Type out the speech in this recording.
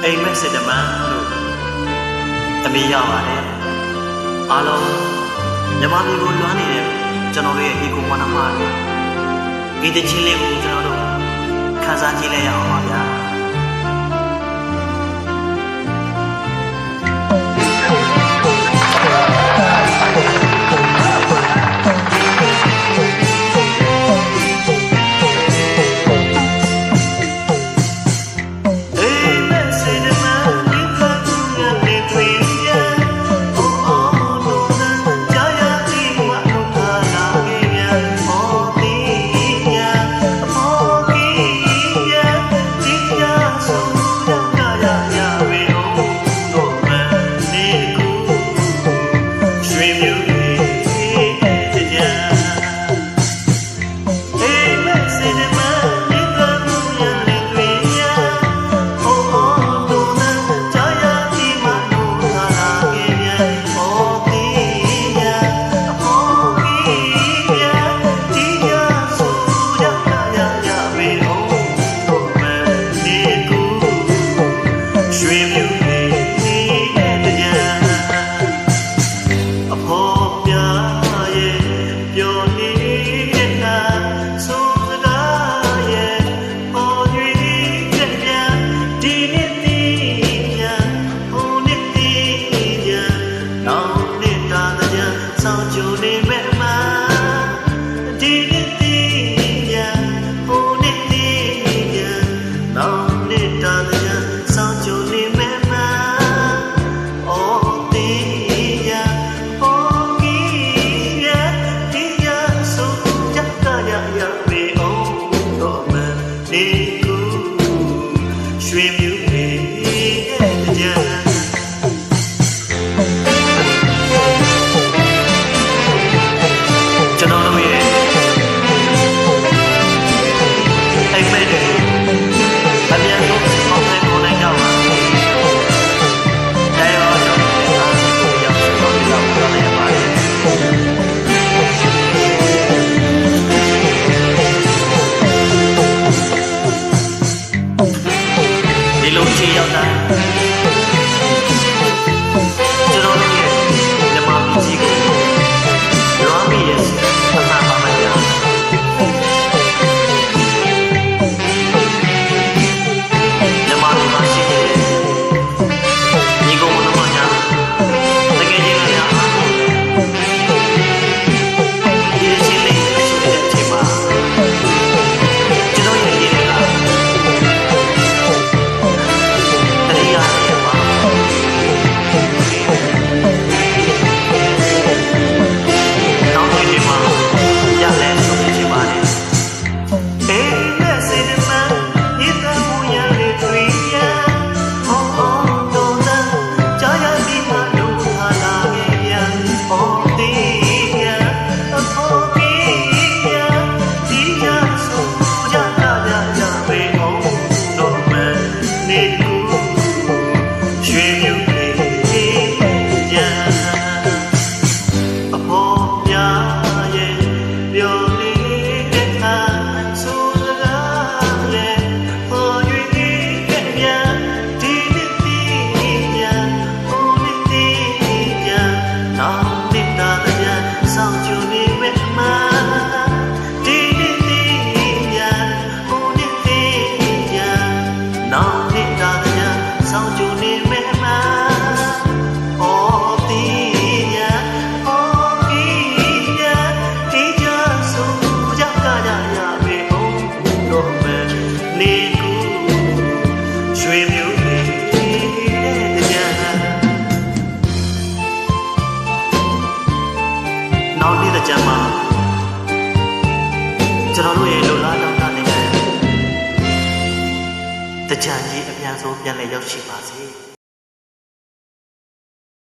အိမ်မက်စစ်တမန်လို့အမေရပါတယ်အားလုံးမြန်မာပြည်ကိုလွှမ်းနေတဲ့ကျွန်တော်တို့ရဲ့ဒီကိုမနမတွေဒီတချင်းလေးကိုကျွန်တော်တို့ခန်းစားကြည့်လိုက်ရအောင်ပါဗျာနောက်နေ့တစ်ကြမ်းမှာကျွန်တော်တို့ရဲ့လူလားတောင်းတနေတဲ့တကြံကြီးအပြန်ဆုံးပြန်လည်ရောက်ရှိပါစေ